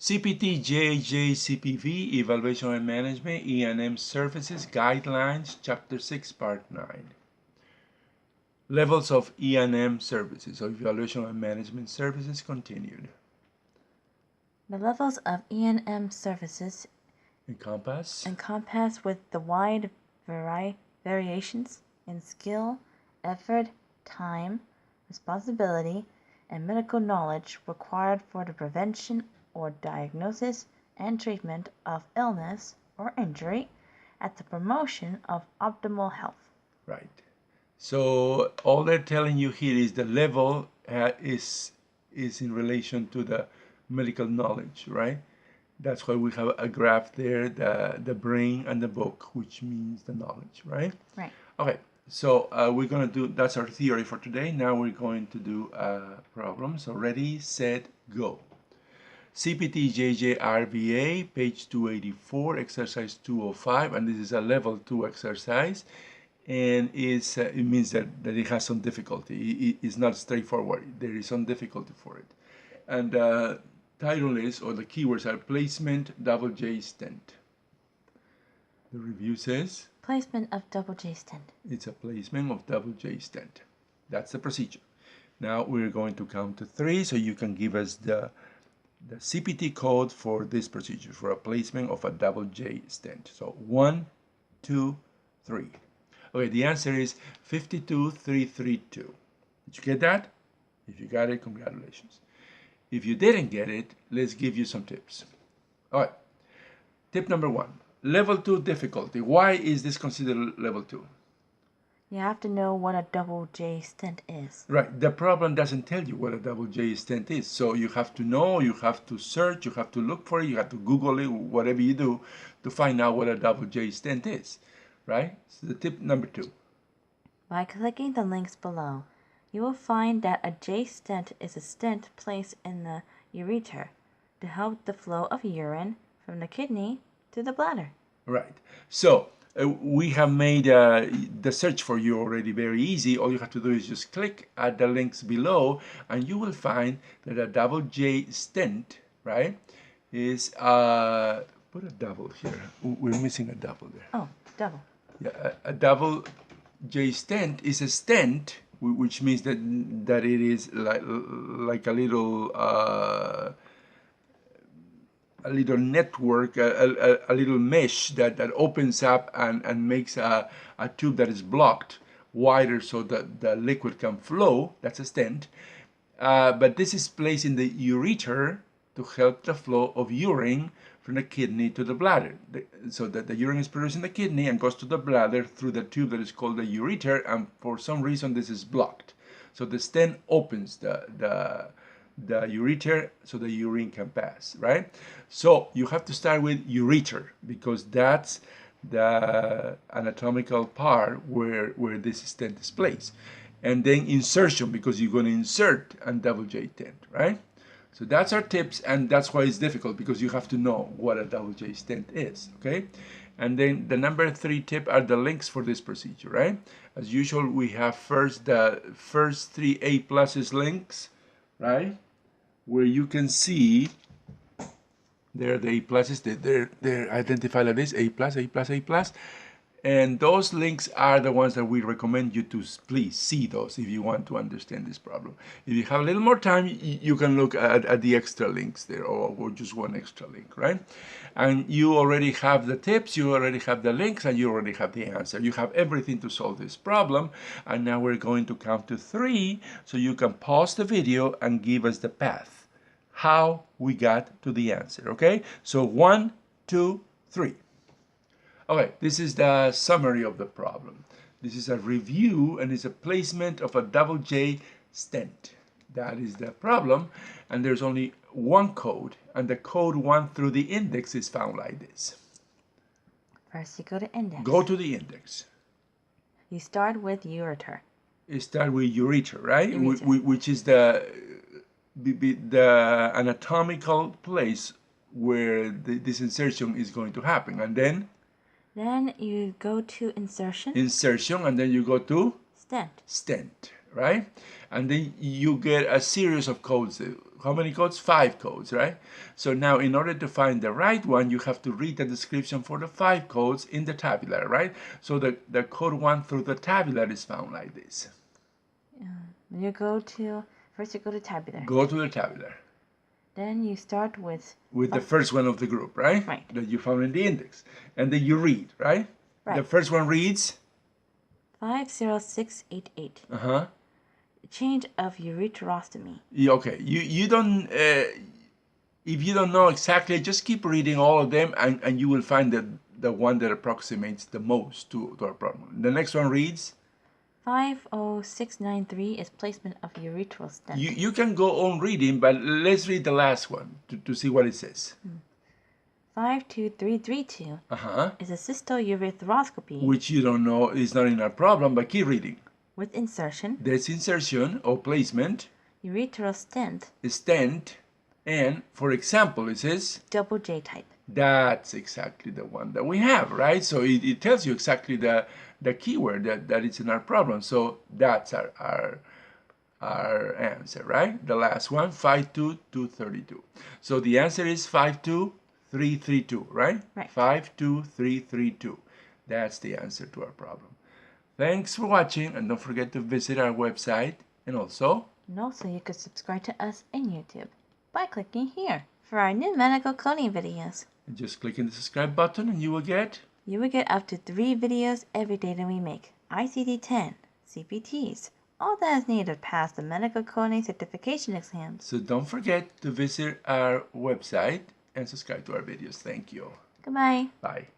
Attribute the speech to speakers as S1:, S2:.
S1: CPT JJ-CPV Evaluation and Management E&M Services Guidelines Chapter 6 Part 9. Levels of E&M services, or Evaluation and Management Services, continued.
S2: The levels of E&M services encompass with the wide variations in skill, effort, time, responsibility, and medical knowledge required for the prevention or diagnosis and treatment of illness or injury at the promotion of optimal health.
S1: Right. So all they're telling you here is the level is in relation to the medical knowledge, right? That's why we have a graph there, the brain and the book, which means the knowledge, right?
S2: Right.
S1: Okay, so we're going to do, that's our theory for today. Now we're going to do a problem. So ready, set, go. CPT JJ-RVA, page 284, exercise 205, and this is a level 2 exercise. And it means that it has some difficulty. It's not straightforward. There is some difficulty for it. And title is, or the keywords are placement, double J stent. The review says?
S2: Placement of double J stent.
S1: It's a placement of double J stent. That's the procedure. Now we're going to count to 3 so you can give us the CPT code for this procedure, for a placement of a double J stent. So 1, 2, 3. Okay, the answer is 52332. Did you get that? If you got it, congratulations. If you didn't get it, let's give you some tips. All right. Tip number 1, level 2 difficulty. Why is this considered level 2?
S2: You have to know what a double J stent is.
S1: Right. The problem doesn't tell you what a double J stent is. So you have to know, you have to search, you have to look for it, you have to Google it, whatever you do to find out what a double J stent is. Right? So the tip number 2.
S2: By clicking the links below, you will find that a J stent is a stent placed in the ureter to help the flow of urine from the kidney to the bladder.
S1: Right. So we have made the search for you already very easy. All you have to do is just click at the links below and you will find that a double J stent, right, is, put a double here. We're missing a double there.
S2: Oh, double.
S1: Yeah, a double J stent is a stent, which means that it is like a little network, a little mesh that opens up and makes a tube that is blocked wider so that the liquid can flow. That's a stent. But this is placed in the ureter to help the flow of urine from the kidney to the bladder, so that the urine is produced in the kidney and goes to the bladder through the tube that is called the ureter, and for some reason this is blocked. So the stent opens the ureter so the urine can pass, right? So you have to start with ureter because that's the anatomical part where this stent is placed. And then insertion, because you're going to insert a double J stent, right? So that's our tips, and that's why it's difficult, because you have to know what a double J stent is, okay? And then the number 3 tip are the links for this procedure, right? As usual, we have first the first 3 A+ links, right? Where you can see there the A+, they're identified like this, A+, A+. And those links are the ones that we recommend you to please see those if you want to understand this problem. If you have a little more time, you can look at the extra links there, or just one extra link, right? And you already have the tips, you already have the links, and you already have the answer. You have everything to solve this problem. And now we're going to count to 3 so you can pause the video and give us the path, how we got to the answer, okay? So 1, 2, 3. Okay, this is the summary of the problem. This is a review and it's a placement of a double J stent. That is the problem, and there's only one code, and the code 1 through the index is found like this.
S2: First you go to index.
S1: Go to the index.
S2: You start with ureter.
S1: You start with ureter, right?
S2: Ureter.
S1: Which is the anatomical place where this insertion is going to happen, and then
S2: you go to insertion.
S1: Insertion, and then you go to
S2: stent.
S1: Stent, right? And then you get a series of codes how many codes? 5 codes, right? So now in order to find the right one, you have to read the description for the 5 codes in the tabular, right? So the code 1 through the tabular is found like this.
S2: You first you go to tabular.
S1: Go to the tabular.
S2: Then you start with
S1: the first one of the group, right?
S2: Right.
S1: That you found in the index. And then you read, right?
S2: Right.
S1: The first one reads
S2: 50688.
S1: Uh-huh.
S2: Change of ureterostomy.
S1: Okay. You don't if you don't know exactly, just keep reading all of them and you will find the one that approximates the most to our problem. The next one reads
S2: 50693 is placement of urethral stent.
S1: You can go on reading, but let's read the last one to see what it says.
S2: 52332
S1: Uh-huh.
S2: is a cystourethropy
S1: Which you don't know is not in our problem, but keep reading.
S2: with insertion,
S1: There's insertion or placement,
S2: urethral stent,
S1: stent, and for example, it says
S2: double J type.
S1: that's exactly the one that we have, right? So it tells you exactly the keyword that is in our problem. So that's our answer, right? The last one, 52232. So the answer is 52332, right?
S2: Right.
S1: 52332. That's the answer to our problem. Thanks for watching, and don't forget to visit our website, and also
S2: you could subscribe to us in YouTube by clicking here for our new medical coding videos.
S1: just click on the subscribe button and you will get
S2: up to 3 videos every day that we make. ICD-10, CPTs, all that is needed to pass the medical coding certification exams.
S1: So don't forget to visit our website and subscribe to our videos. Thank you.
S2: Goodbye.
S1: Bye.